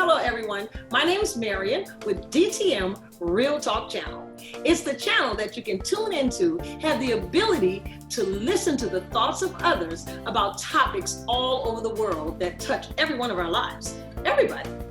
Hello, everyone. My name is Marion with DTM Real Talk Channel. It's the channel that you can tune into, have the ability to listen to the thoughts of others about topics all over the world that touch every one of our lives.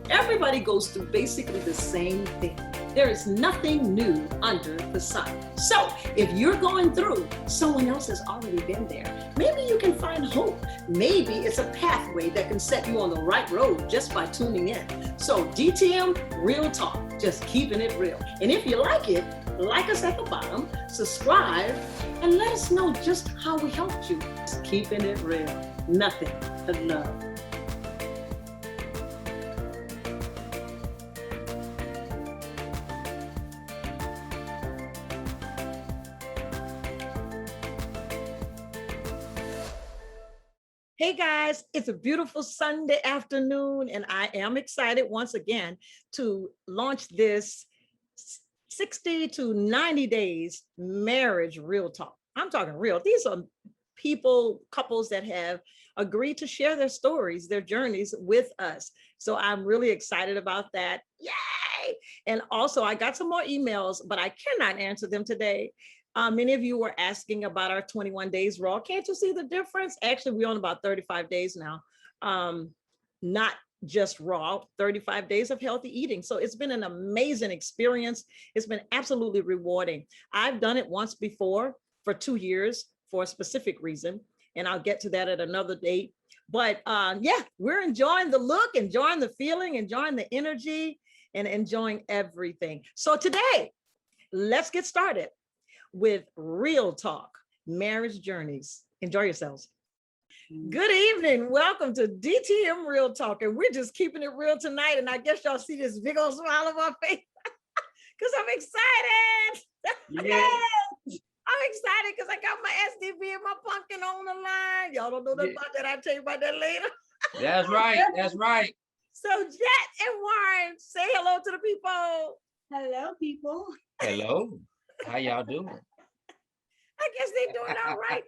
Everybody goes through basically the same thing. There is nothing new under the sun. So if you're going through, someone else has already been there. Maybe you can find hope. Maybe it's a pathway that can set you on the right road just by tuning in. So DTM Real Talk, just keeping it real. And if you like it, like us at the bottom, subscribe, and let us know just how we helped you. Just keeping it real. Nothing but love. Hey guys, it's a beautiful Sunday afternoon, and I am excited once again to launch this 60 to 90 days marriage real talk. I'm talking real. These are couples that have agreed to share their stories, their journeys with us. So I'm really excited about that. Yay! And also I got some more emails, but I cannot answer them today. Many of you were asking about our 21 days raw. Can't you see the difference? Actually, we're on about 35 days now. Not just raw, 35 days of healthy eating. So it's been an amazing experience. It's been absolutely rewarding. I've done it once before for 2 years for a specific reason, and I'll get to that at another date. But yeah, we're enjoying the look, enjoying the feeling, enjoying the energy, and enjoying everything. So today, let's get started with Real Talk, Marriage Journeys. Enjoy yourselves. Good evening. Welcome to DTM Real Talk. And we're just keeping it real tonight. And I guess y'all see this big old smile on my face because I'm excited. Yeah. I'm excited because I got my SDB and my pumpkin on the line. Y'all don't know nothing about that. I'll tell you about that later. That's right. That's right. So Jet and Warren, say hello to the people. Hello, people. Hello. How y'all doing? I guess they're doing all right.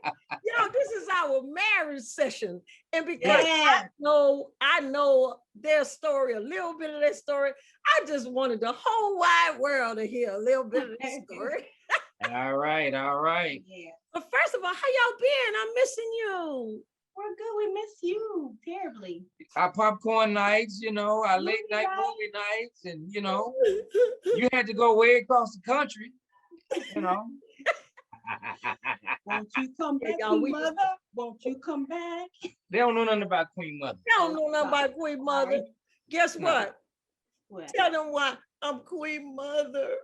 This is our marriage session. And because I know their story, a little bit of their story, I just wanted the whole wide world to hear a little bit of their story. All right. Yeah. But first of all, how y'all been? I'm missing you. We're good. We miss you terribly. Our popcorn nights, our late night movie nights, and you had to go way across the country, Won't you come back, Queen Mother? Won't you come back? They don't know nothing about Queen Mother. They don't know nothing about Queen Mother. Right. Guess what? What? Tell them why I'm Queen Mother.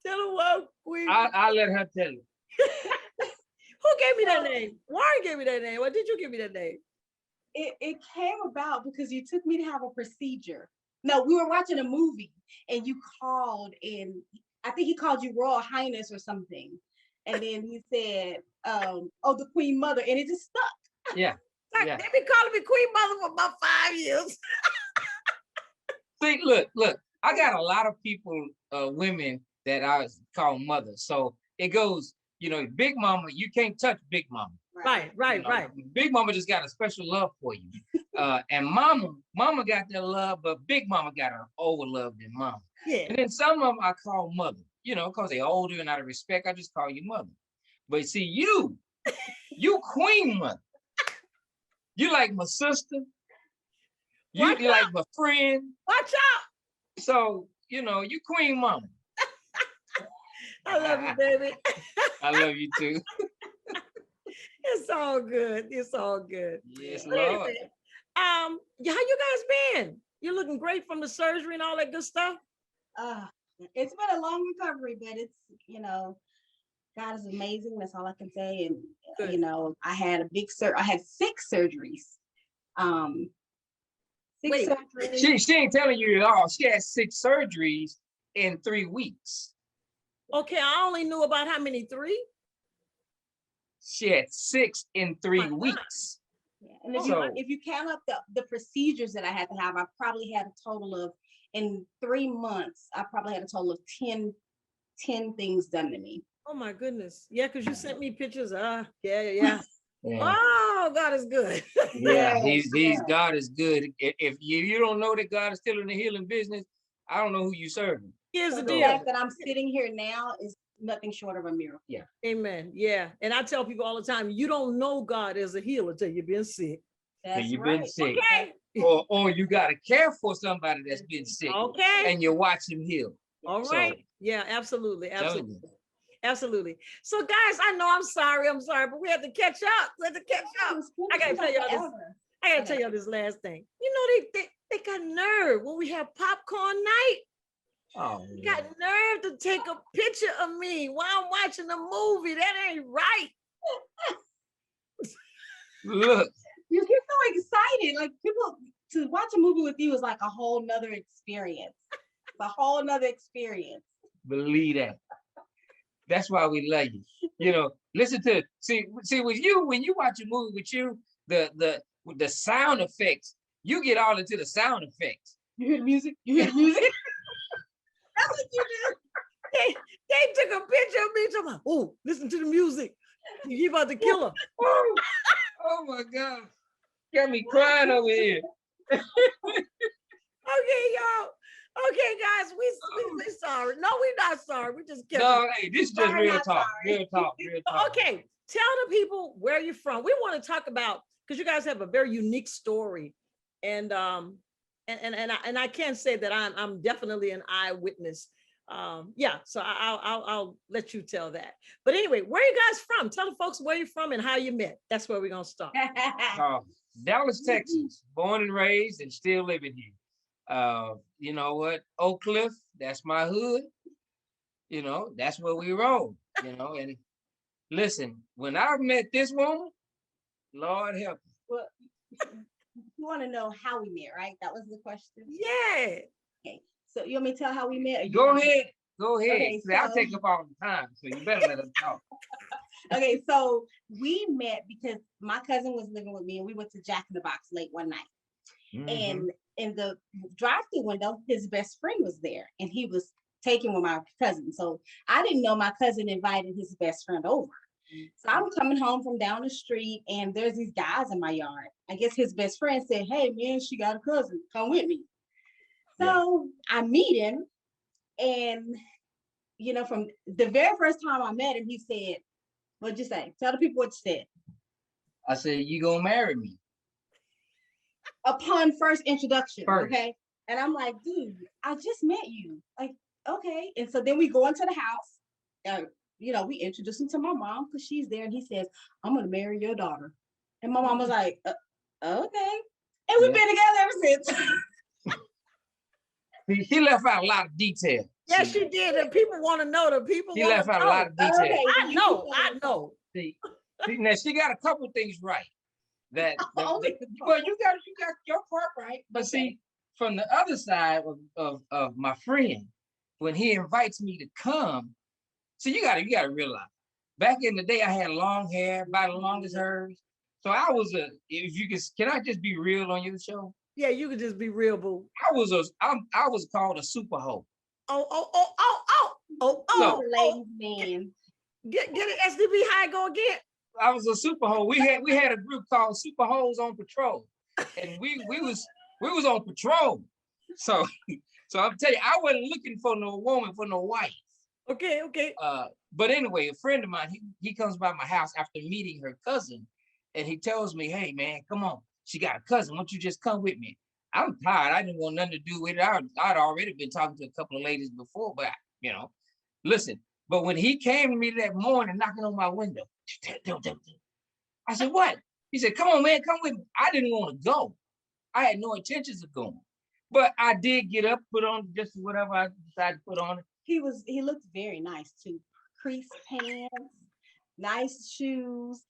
Tell them why I'm Queen Mother. I'll let her tell you. Who gave me that name? Warren gave me that name. Or did you give me that name? It came about because you took me to have a procedure. No, we were watching a movie and you called, and I think he called you Royal Highness or something. And then he said, the Queen Mother, and it just stuck. Yeah. They've been calling me Queen Mother for about 5 years. See, look, I got a lot of people, women that I call mother. So it goes, Big Mama, you can't touch Big Mama. Right. Big Mama just got a special love for you. And Mama got that love, but Big Mama got an over love than Mama. Yeah. And then some of them I call mother, because they're older and out of respect, I just call you mother. But see, you Queen Mother. You like my sister. You like my friend. Watch out. So, you Queen Mama. I love you, baby. I love you too. It's all good. It's all good. Yes, Lord. How you guys been? You're looking great from the surgery and all that good stuff. It's been a long recovery, but it's, God is amazing. That's all I can say. And, good. I had I had 6 surgeries. 6 surgeries. She ain't telling you at all. She had 6 surgeries in 3 weeks. Okay, I only knew about how many, 3? She had 6 in 3 weeks. Yeah. And if you count up the procedures that I had to have, I probably had a total of, in 3 months, I probably had a total of 10 things done to me. Oh my goodness. Yeah, because you sent me pictures. Yeah. Yeah. Oh, know God is good. Yeah, he's Yeah. God is good. If you don't know that God is still in the healing business, I don't know who you serving. Here's So the the deal. fact that I'm sitting here now is nothing short of a miracle. Yeah. Amen. Yeah. And I tell people all the time, you don't know God as a healer till you've been sick. That's You've right. been sick. Okay. Or you gotta care for somebody that's been sick Okay. and you watch him heal. All So, right. Yeah, absolutely. telling Absolutely. you. Absolutely. So guys, I know I'm sorry, but we have to catch up. We have to catch up. I gotta tell y'all this. I gotta tell y'all this last thing. You know, they got nerve when we have popcorn night. Oh, They got nerve to take a picture of me while I'm watching a movie. That ain't right. look, You get so excited. Like people to watch a movie with you is like a whole nother experience. It's a whole nother experience. believe that. That's why we love you. You know, listen to see with you when you watch a movie with you, the sound effects, you get all into the sound effects. You hear the music? You hear the music? That's what you do. They took a picture of me talking about, oh, listen to the music. You about to kill her. Oh my God. Got me crying over here. Okay, y'all. Okay, guys, we sorry. No, we're not sorry. We just kidding. No, hey, this is just Sorry, real not talk. sorry. Real talk. Real talk. Okay, tell the people where you're from. We want to talk about, because you guys have a very unique story, and I can't say that I'm definitely an eyewitness. Yeah, so I'll let you tell that. But anyway, where are you guys from? Tell the folks where you're from and how you met. That's where we're gonna start. Dallas, Texas, born and raised and still living here. You know what? Oak Cliff, that's my hood. You know, that's where we roll. You know, and listen, when I met this woman, Lord help me. Well, you want to know how we met, right? That was the question. Yeah. Okay. So you want me to tell how we met? Or you Go want- ahead. Go ahead. Okay, See, I so- take up all the time, so you better let us talk. Okay, so we met because my cousin was living with me and we went to Jack in the Box late one night. Mhm. And in the drive-through window, his best friend was there and he was taking with my cousin. So I didn't know my cousin invited his best friend over. So I'm coming home from down the street and there's these guys in my yard. I guess his best friend said, hey man, she got a cousin, come with me. So I meet him and you know, from the very first time I met him, he said, what'd you say? Tell the people what you said. I said, you gonna marry me? Upon first introduction, First. okay? And I'm like, dude, I just met you. Like, okay. And so then we go into the house. You know, we introduce him to my mom because she's there. And he says, I'm going to marry your daughter. And my mom was like, okay. And we've been together ever since. He left out a lot of detail. Yes, she did. And people want to know. The people He want left to out a know. lot of detail. Okay. I know. I know. See, now she got a couple things right. Well, Only you got your part right. But see, from the other side of my friend, when he invites me to come, so you gotta realize, back in the day, I had long hair, about as long as hers. So I was can I just be real on your show? Yeah, you could just be real, boo. I was called a super hoe. Oh. ladies, man. Get it, SDB, how it go again? I was a super hoe. We had a group called Super Hoes on Patrol, and we was on patrol. So I'm telling you, I wasn't looking for no woman, for no wife. Okay. But anyway, a friend of mine, he comes by my house after meeting her cousin, and he tells me, "Hey man, come on, she got a cousin. Why don't you just come with me?" I'm tired. I didn't want nothing to do with it. I'd already been talking to a couple of ladies before, but listen. But when he came to me that morning, knocking on my window, I said, "What?" He said, "Come on, man, come with me." I didn't want to go. I had no intentions of going, but I did get up, put on just whatever I decided to put on. He looked very nice too. Creased pants, nice shoes,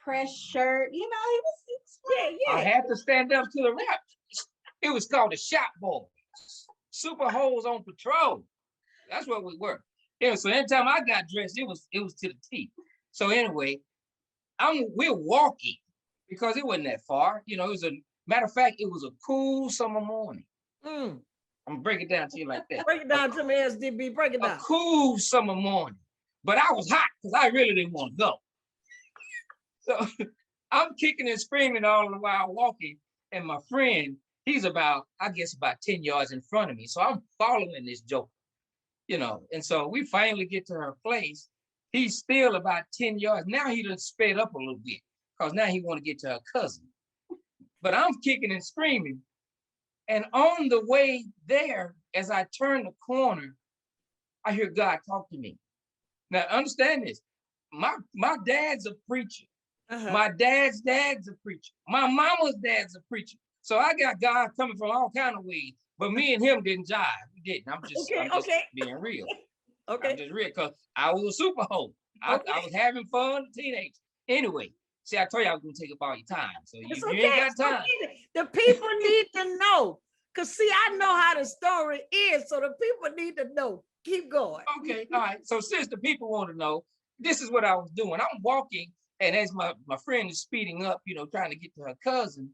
pressed shirt. You know, he was Yeah. I had to stand up to the rep. It was called the Shop Boy. Super Hoes on Patrol. That's what we were. So anytime I got dressed, it was to the T. So anyway, we're walking because it wasn't that far. It was matter of fact, it was a cool summer morning. I'm gonna break it down to you like that. Break it down to me, SDB. Break it down. A cool summer morning, but I was hot because I really didn't want to go. So I'm kicking and screaming all the while walking, and my friend, he's about, I guess, about 10 yards in front of me. So I'm following this joke, and so we finally get to her place. He's still about 10 yards. Now he done sped up a little bit because now he want to get to her cousin. But I'm kicking and screaming. And on the way there, as I turn the corner, I hear God talk to me. Now, understand this. My dad's a preacher. My dad's a preacher. My mama's dad's a preacher. So I got God coming from all kind of ways. But me and him didn't jive. We didn't. I'm just being real. I'm just real because I was a super hoe. I was having fun, teenage. Anyway, see, I told you I was gonna take up all your time. So you ain't got time. The people need to know. Cause see, I know how the story is. So the people need to know. Keep going. Okay, all right. So since the people want to know, this is what I was doing. I'm walking, and as my friend is speeding up, trying to get to her cousin,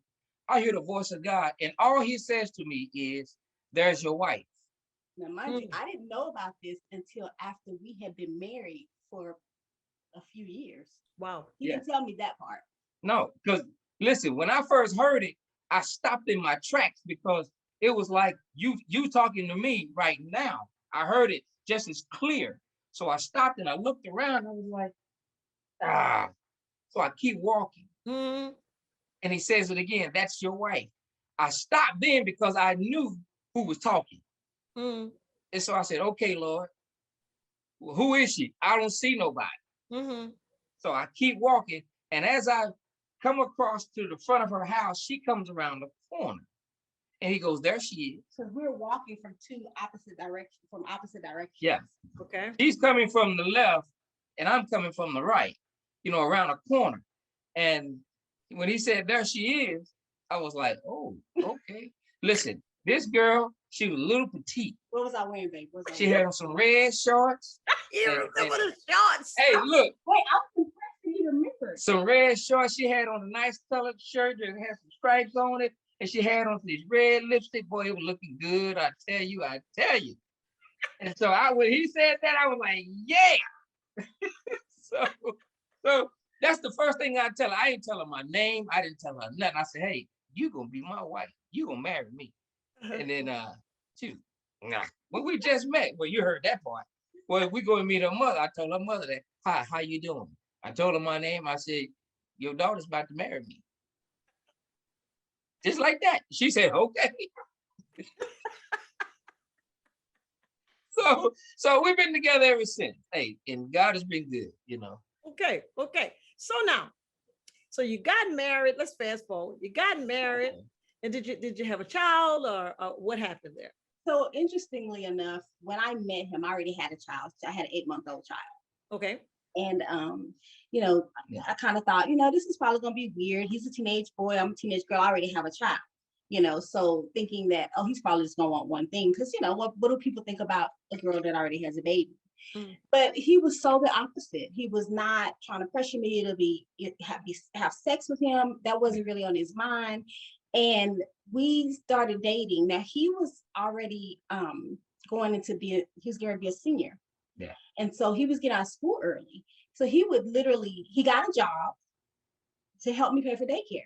I hear the voice of God, and all he says to me is, "There's your wife." Now, mind you, I didn't know about this until after we had been married for a few years. Wow. He didn't tell me that part. No, because listen, when I first heard it, I stopped in my tracks because it was like you talking to me right now. I heard it just as clear. So I stopped and I looked around and I was like, So I keep walking. Mm-hmm. And he says it again, "That's your wife." I stopped then because I knew who was talking. Mm-hmm. And so I said, "Okay, Lord, well, who is she? I don't see nobody." Mm-hmm. So I keep walking. And as I come across to the front of her house, she comes around the corner. And he goes, "There she is." So we're walking from opposite directions. Yeah. Okay. He's coming from the left and I'm coming from the right, around a corner. And when he said, "There she is," I was like, "Oh, okay." Listen, this girl, she was a little petite. What was I wearing, babe? She had on some red shorts. You remember the shorts? Hey, look. Wait, I was impressed that you remembered. Some red shorts. She had on a nice colored shirt that had some stripes on it. And she had on this red lipstick. Boy, it was looking good. I tell you. And so when he said that, I was like, yeah. so that's the first thing I tell her. I didn't tell her my name. I didn't tell her nothing. I said, "Hey, you gonna be my wife. You gonna marry me." And then she was, "Nah." Well, we just met. Well, you heard that part. Well, we go and meet her mother. I told her mother that, "Hi, how you doing?" I told her my name. I said, "Your daughter's about to marry me." Just like that. She said, "Okay." So we've been together ever since. Hey, and God has been good, Okay. So now, you got married. Let's fast forward. You got married, Okay. and did you have a child, or what happened there? So interestingly enough, when I met him, I already had a child. I had an 8-month-old child. Okay. And I kind of thought, this is probably gonna be weird. He's a teenage boy. I'm a teenage girl. I already have a child. So thinking that, he's probably just gonna want one thing, because what do people think about a girl that already has a baby? Mm. But he was so the opposite. He was not trying to pressure me to have sex with him. That wasn't really on his mind. And we started dating. Now he was already going to be a senior. Yeah. And so he was getting out of school early. So he got a job to help me pay for daycare.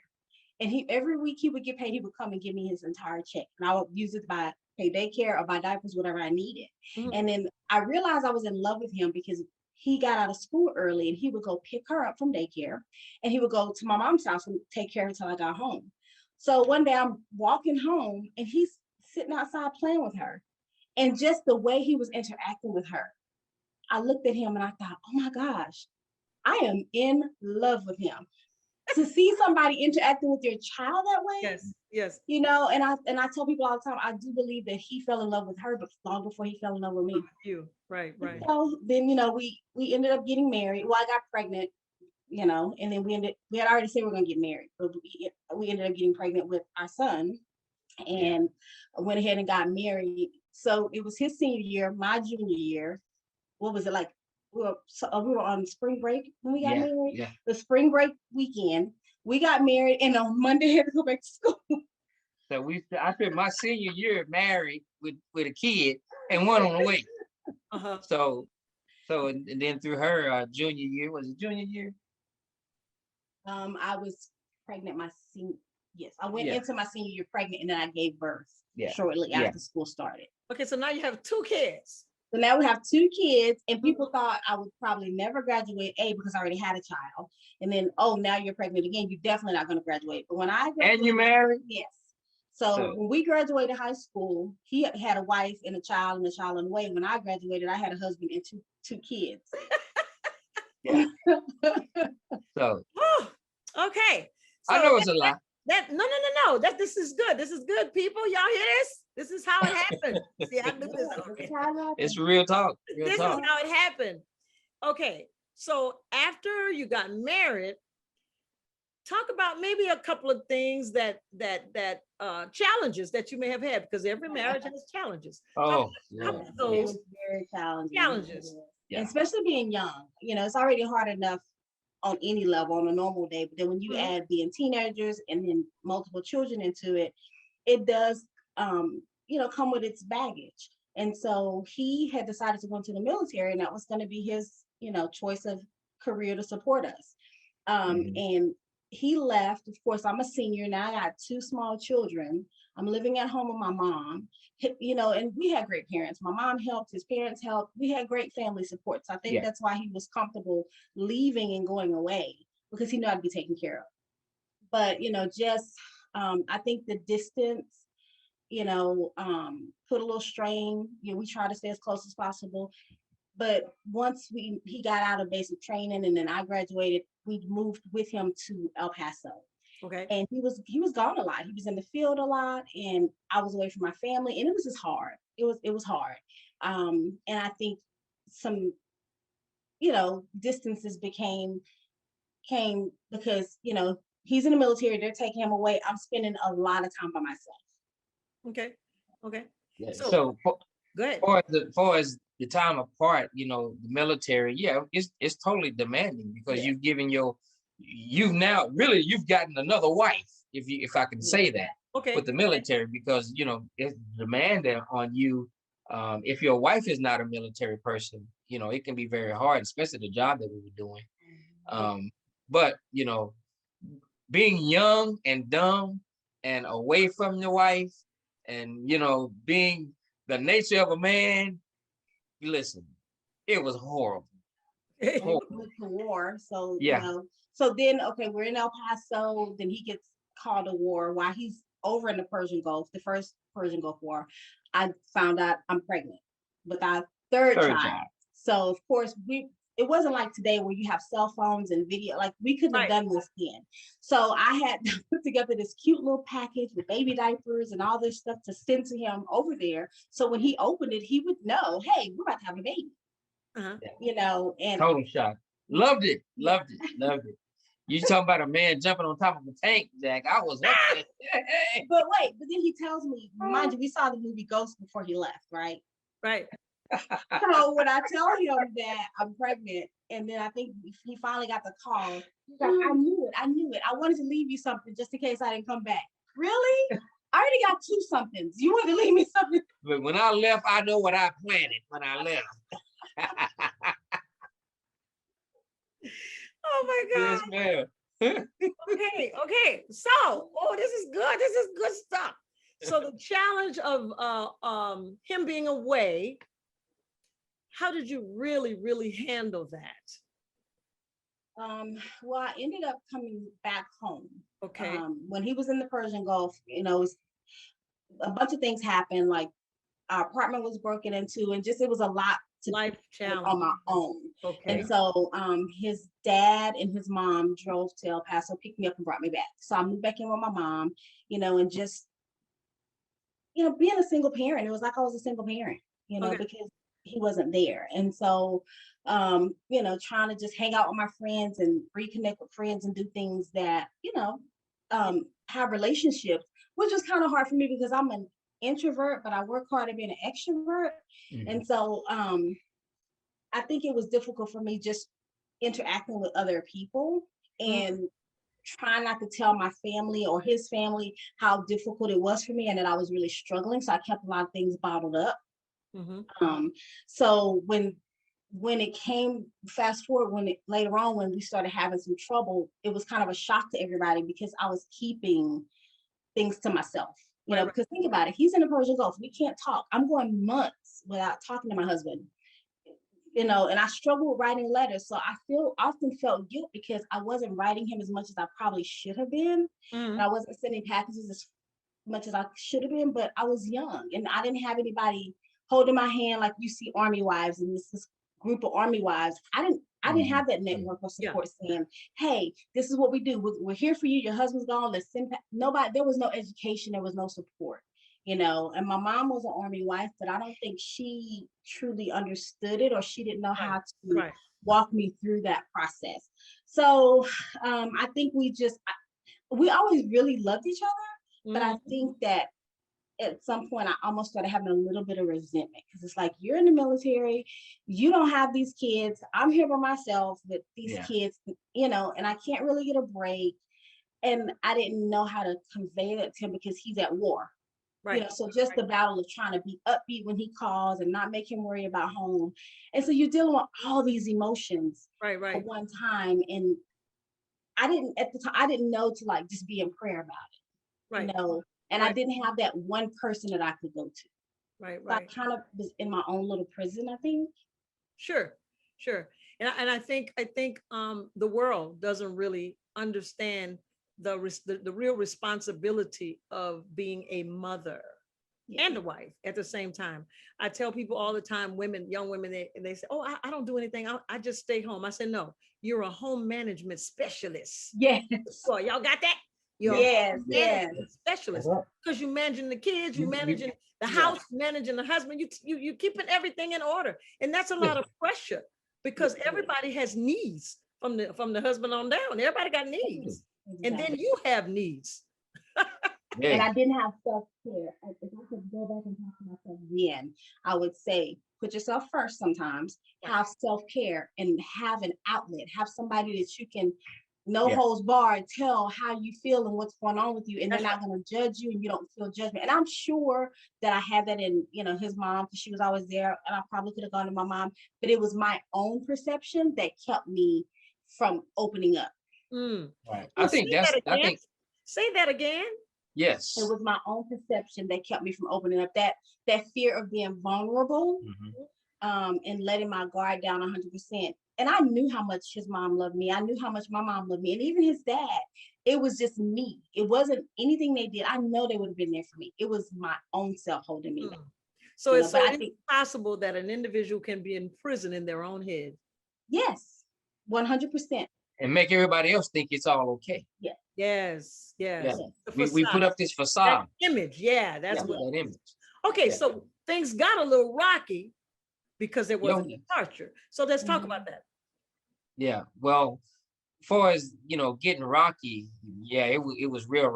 And every week he would get paid, he would come and give me his entire check. And I would use it to pay daycare or buy diapers, whatever I needed. Mm-hmm. And then I realized I was in love with him because he got out of school early and he would go pick her up from daycare and he would go to my mom's house and take care of her until I got home. So one day I'm walking home and he's sitting outside playing with her. And just the way he was interacting with her, I looked at him and I thought, oh my gosh, I am in love with him. To see somebody interacting with your child that way, yes, and I tell people all the time, I do believe that he fell in love with her, but long before he fell in love with me. You, right. So then, we ended up getting married. Well, I got pregnant, and then we had already said we were gonna get married, but we ended up getting pregnant with our son, and went ahead and got married. So it was his senior year, my junior year. What was it like? We were on spring break when we got married. Yeah. The spring break weekend, we got married, and on Monday had to go back to school. So I spent my senior year married with a kid and one on the way. Uh-huh. So and then through her junior year, was it junior year? I was pregnant my senior. Yes, I went Yeah. into my senior year pregnant, and then I gave birth Yeah. shortly Yeah. after school started. Okay, so now you have 2 kids. So now we have 2 kids, and people Mm-hmm. thought I would probably never graduate, because I already had a child. And then, now you're pregnant again. You're definitely not going to graduate. But when I graduated, And you married? yes. So when we graduated high school, he had a wife and a child on the way. When I graduated, I had a husband and two kids. Yeah. So Oh, okay. I So know it's a lot. no. This is good. This is good, people. Y'all hear this? This is how it happened. See, I knew this. Okay. It's real talk. Real This talk. is how it happened. Okay. So after you got married, talk about maybe a couple of things that challenges that you may have had, because every marriage has challenges. Oh, Talk yeah. about It those was very challenging. challenges. Yeah. And especially being young. It's already hard enough on any level on a normal day. But then when you Mhm. add being teenagers and then multiple children into it, it does come with its baggage. And so he had decided to go into the military, and that was going to be his, choice of career to support us. Mhm. And he left. Of course, I'm a senior now. I got 2 small children. I'm living at home with my mom. And we had great parents. My mom helped, his parents helped. We had great family support. So I think Yeah. that's why he was comfortable leaving and going away, because he knew I'd be taken care of. But, just I think the distance, put a little strain. We try to stay as close as possible. But once he got out of basic training and then I graduated, we moved with him to El Paso. Okay. And he was gone a lot. He was in the field a lot, and I was away from my family, and it was just hard. It was hard. And I think some, distances came because, he's in the military, they're taking him away. I'm spending a lot of time by myself. Okay. Okay. Yeah. So So go ahead. far as the time apart, the military, yeah, it's totally demanding, because Yeah. you've gotten another wife, if I can say that, Okay. with the military, because it's demanding on you. If your wife is not a military person, it can be very hard, especially the job that we were doing. But being young and dumb and away from your wife, and being the nature of a man, listen, it was horrible. And we Horrible. went to war. So, Yeah. so then, okay, we're in El Paso. Then he gets called to war while he's over in the Persian Gulf, the first Persian Gulf War. I found out I'm pregnant with our third Third child. child. So, of course, it wasn't like today where you have cell phones and video. Like, we couldn't have Right. done this then. So I had put together this cute little package with baby diapers and all this stuff to send to him over there. So when he opened it, he would know, hey, we're about to have a baby. Uh-huh. And Total shock. Loved it. Loved it. Loved it. You talking about a man jumping on top of a tank, Jack? I was up there. but then he tells me, mind you, we saw the movie Ghost before he left, right? Right. So when I tell him that I'm pregnant, and then I think he finally got the call, he's like, I knew it. I wanted to leave you something just in case I didn't come back. Really? I already got 2 somethings. You want to leave me something? But when I left, I know what I planted when I left. Oh my God. Yes, ma'am. Okay. So, this is good. This is good stuff. So the challenge of him being away, how did you really handle that? Well, I ended up coming back home. Okay. When he was in the Persian Gulf, a bunch of things happened. Like, our apartment was broken into, and just it was a lot to Life challenge on my own. Okay. And so his dad and his mom drove to El Paso, picked me up and brought me back. So I moved back in with my mom, and just, being a single parent, it was like I was a single parent, Okay. because he wasn't there. And so, trying to just hang out with my friends and reconnect with friends and do things that, have relationships, which was kind of hard for me because I'm an introvert, but I work hard at being an extrovert. Mhm. And so I think it was difficult for me just interacting with other people and trying not to tell my family or his family how difficult it was for me and that I was really struggling. So I kept a lot of things bottled up. Mm-hmm. So when when it came, fast forward, later on, when we started having some trouble, it was kind of a shock to everybody because I was keeping things to myself. You know, because think about it, he's in the Persian Gulf. We can't talk. I'm going months without talking to my husband. You know, and I struggle with writing letters. So I often felt guilt because I wasn't writing him as much as I probably should have been. And I wasn't sending packages as much as I should have been, but I was young and I didn't have anybody holding my hand like you see Army wives and this group of Army wives. I didn't have that network of support saying, hey, this is what we do. We're here for you. Your husband's gone. Let's send nobody. There was no education. There was no support. You know, and my mom was an Army wife, but I don't think she truly understood it, or she didn't know how to walk me through that process. So I think we always really loved each other, but I think that at some point I almost started having a little bit of resentment because it's like, you're in the military, you don't have these kids, I'm here by myself with these kids, you know, and I can't really get a break. And I didn't know how to convey that to him because he's at war. You know, so just the battle of trying to be upbeat when he calls and not make him worry about home. And so you're dealing with all these emotions at one time. And I didn't know to like just be in prayer about it. You know, and I didn't have that one person that I could go to. So I kind of was in my own little prison, I think. Sure. And I think the world doesn't really understand the real responsibility of being a mother and a wife at the same time. I tell people all the time, young women, they say, oh, I don't do anything. I just stay home. I say, no, you're a home management specialist. Yes. So y'all got that? You're a specialist because you managing the kids, you managing the house, managing the husband, you keeping everything in order. And that's a lot of pressure because everybody has needs from the husband on down. Everybody got needs. And then you have needs. And I didn't have self-care. If I could go back and talk to myself again, I would say, put yourself first sometimes, have self-care and have an outlet, have somebody that you can no holds barred tell how you feel and what's going on with you. And they're not going to judge you and you don't feel judgment. And I'm sure that I had that in, you know, his mom, because she was always there and I probably could have gone to my mom, but it was my own perception that kept me from opening up. I think say that again. Yes. It was my own perception that kept me from opening up, that fear of being vulnerable, and letting my guard down 100%. And I knew how much his mom loved me. I knew how much my mom loved me. And even his dad, it was just me. It wasn't anything they did. I know they would have been there for me. It was my own self holding me back. So it's possible that an individual can be in prison in their own head. Yes, 100%. And make everybody else think it's all okay. Yes. We put up this facade. That image, that's what that image. Okay, so things got a little rocky because there was a departure. So let's talk about that. Yeah, well, as far as, you know, getting rocky, it was real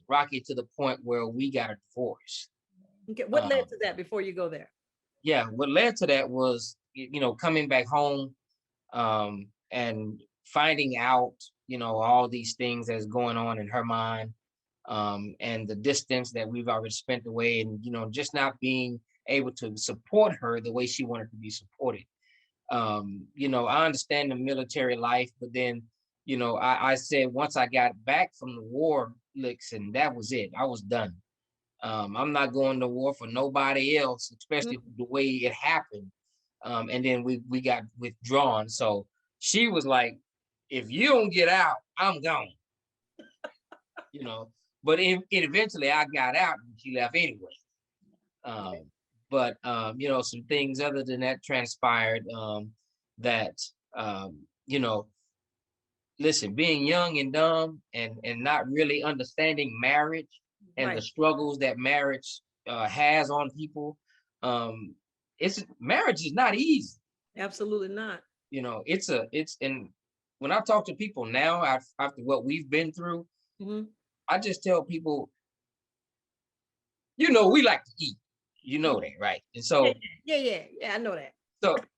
rocky to the point where we got a divorce. Okay, what led to that before you go there? Yeah, what led to that was, you know, coming back home and finding out, you know, all these things that's going on in her mind, and the distance that we've already spent away, and, you know, just not being able to support her the way she wanted to be supported. You know, I understand the military life, but then, you know, I said once I got back from the war, and that was it. I was done. I'm not going to war for nobody else, especially the way it happened. And then we got withdrawn. So she was like, if you don't get out, I'm gone. You know, but eventually I got out and she left anyway. But you know, some things other than that transpired, that you know, listen, being young and dumb and not really understanding marriage and the struggles that marriage has on people, marriage is not easy. Absolutely not. You know, and when I talk to people now after what we've been through, I just tell people, you know, we like to eat. You know that, right? And so yeah, I know that.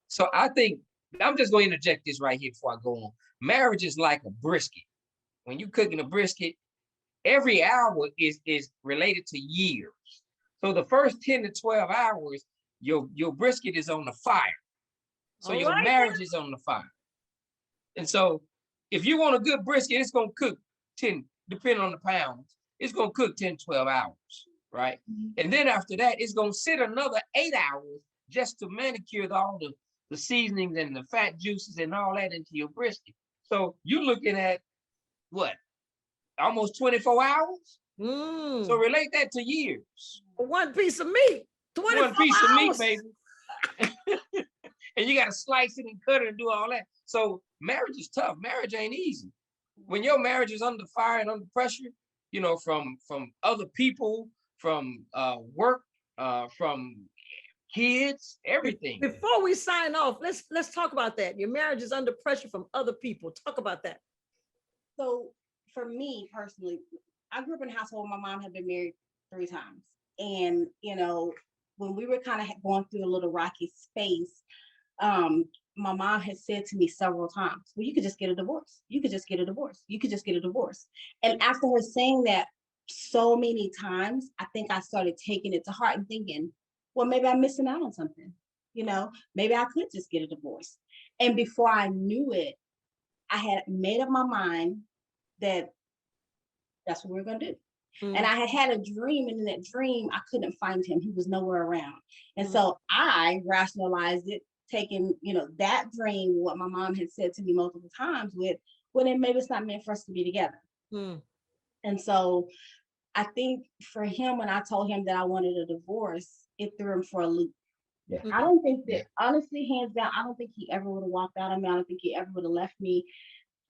So I think I'm just going to interject this right here before I go on. Marriage is like a brisket. When you're cooking a brisket, every hour is related to years. So the first 10 to 12 hours, your brisket is on the fire. So All your right. marriage is on the fire. And so if you want a good brisket, it's going to cook 10, depending on the pounds, it's going to cook 10, 12 hours, right? And then after that, it's going to sit another 8 hours just to manicure all the seasonings and the fat juices and all that into your brisket. So you're looking at what? Almost 24 hours? So relate that to years. One piece of meat, 24 One piece of meat, hours. baby. And you got to slice it and cut it and do all that. So marriage is tough. Marriage ain't easy. When your marriage is under fire and under pressure, you know, from other people, from work, from kids, everything. Before we sign off, let's talk about that. Your marriage is under pressure from other people. Talk about that. So for me personally, I grew up in a household where my mom had been married 3 times. And, you know, when we were kind of going through a little rocky space, my mom had said to me several times, well, you could just get a divorce. You could just get a divorce. You could just get a divorce. And after her saying that so many times, I think I started taking it to heart and thinking, well, maybe I'm missing out on something. You know, maybe I could just get a divorce. And before I knew it, I had made up my mind that that's what we were going to do. And I had a dream, and in that dream, I couldn't find him. He was nowhere around. And so I rationalized it, taking, you know, that dream, what my mom had said to me multiple times with, well, then maybe it's not meant for us to be together. And so I think for him, when I told him that I wanted a divorce, it threw him for a loop. Yeah. I don't think that, honestly, hands down, I don't think he ever would have walked out on me. I don't think he ever would have left me.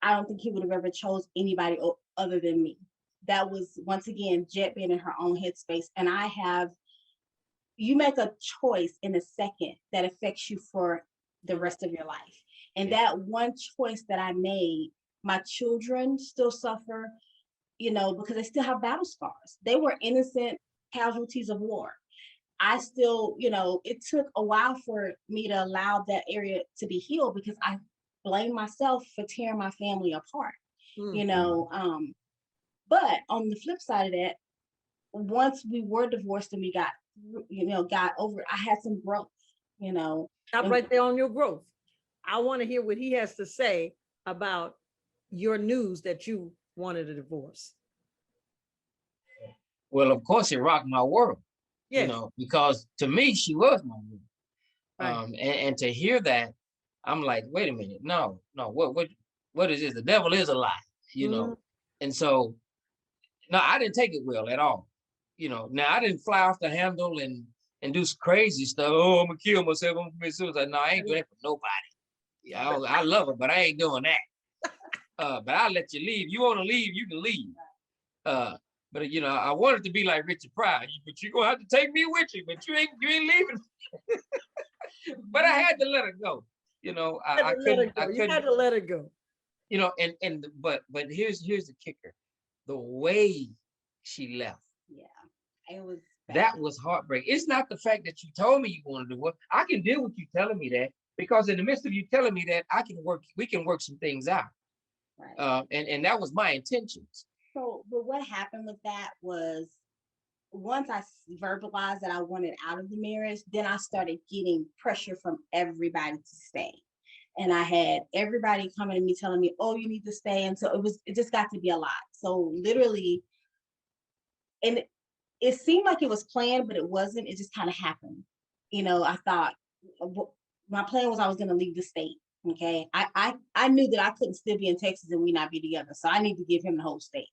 I don't think he would have ever chose anybody other than me. That was, once again, Jet being in her own headspace. And you make a choice in a second that affects you for the rest of your life. And that one choice that I made, my children still suffer, you know, because they still have battle scars. They were innocent casualties of war. I still, you know, it took a while for me to allow that area to be healed because I blame myself for tearing my family apart, you know. But on the flip side of that, once we were divorced and we got, you know, got over it, I had some growth, you know. Stop right there on your growth. I want to hear what he has to say about your news that you wanted a divorce. Well, of course, it rocked my world, you know, because to me, she was my woman. Right. And to hear that, I'm like, wait a minute, no, what is this? The devil is a lie, you know. And so, no, I didn't take it well at all. You know, now I didn't fly off the handle and do crazy stuff. Oh, I'm gonna kill myself. I'm gonna commit suicide. No, I ain't doing that for nobody. Yeah, I love her, but I ain't doing that. But I'll let you leave. You want to leave, you can leave. But you know, I wanted to be like Richard Pryor, but you're gonna have to take me with you. But you ain't leaving. But I had to let her go. You know, I couldn't. You had to let her go. You know, but here's the kicker: the way she left. Yeah, it was. That was heartbreaking. It's not the fact that you told me you wanted to work. I can deal with you telling me that because in the midst of you telling me that, we can work some things out. Right. And that was my intentions. So, but what happened with that was once I verbalized that I wanted out of the marriage, then I started getting pressure from everybody to stay. And I had everybody coming to me telling me, oh, you need to stay. And so it just got to be a lot. So literally, and it seemed like it was planned, but it wasn't. It just kind of happened. You know, I thought my plan was I was going to leave the state. Okay. I knew that I couldn't still be in Texas and we not be together. So I need to give him the whole state.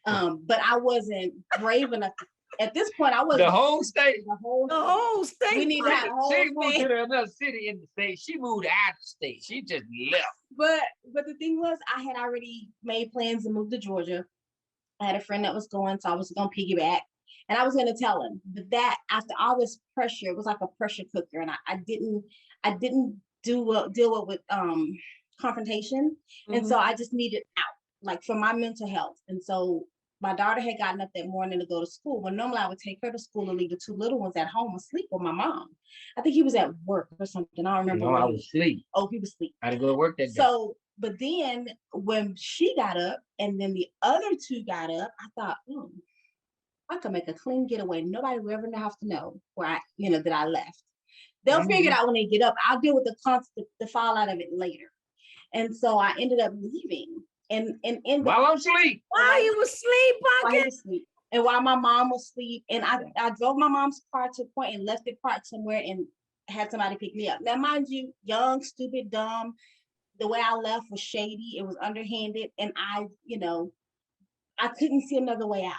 But I wasn't brave enough. At this point, I wasn't. The whole state. The whole state. We need to have a whole She state. moved to another city in the state. She moved out of the state. She just left. But the thing was, I had already made plans to move to Georgia. I had a friend that was going, so I was going to piggyback. And I was going to tell him. But that, after all this pressure, it was like a pressure cooker. And I didn't deal well with confrontation. And so I just needed out, like for my mental health. And so my daughter had gotten up that morning to go to school. Well, normally I would take her to school and leave the 2 little ones at home asleep with my mom. I think he was at work or something. I don't remember. No, I was asleep. Oh, he was asleep. I had to go to work that day. So, but then when she got up and then the other 2 got up, I thought, I could make a clean getaway. Nobody will ever have to know where that I left. They'll figure it out when they get up. I'll deal with the fallout of it later. And so I ended up leaving. And while I'm asleep. While you was sleepwalking? And while my mom was asleep, and I drove my mom's car to a point and left it parked somewhere and had somebody pick me up. Now, mind you, young, stupid, dumb. The way I left was shady. It was underhanded, and I couldn't see another way out.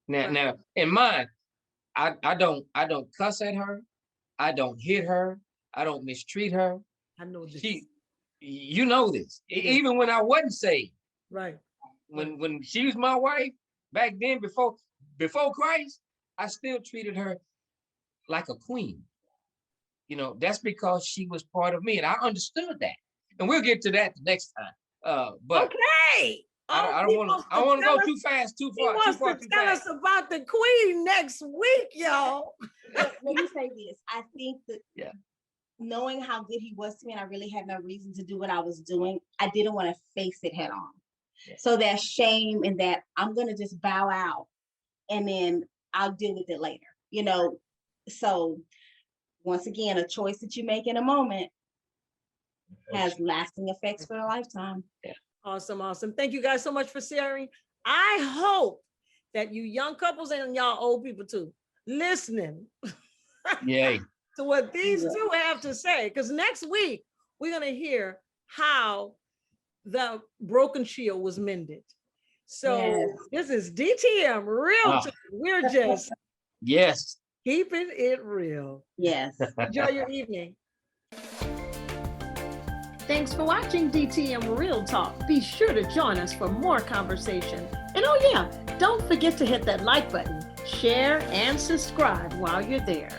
Now, in mine, I don't cuss at her. I don't hit her. I don't mistreat her. I know this. You know this. Even when I wasn't saved. Right. When she was my wife back then, before Christ, I still treated her like a queen. That's because she was part of me, and I understood that. And we'll get to that the next time. But okay. I don't want to go too fast, too far. He wants to tell us about the queen next week, y'all. Let me say this. I think that knowing how good he was to me, and I really had no reason to do what I was doing, I didn't want to face it head on. Yeah. So that shame and that I'm going to just bow out and then I'll deal with it later, So once again, a choice that you make in a moment has lasting effects for a lifetime. Yeah. Awesome. Thank you guys so much for sharing. I hope that you young couples and y'all old people too, listening Yay. to what these two have to say. Because next week, we're going to hear how the broken shield was mended. So This is DTM Real Talk. We're just keeping it real. Yes. Enjoy your evening. Thanks for watching DTM Real Talk. Be sure to join us for more conversation. And don't forget to hit that like button, share, and subscribe while you're there.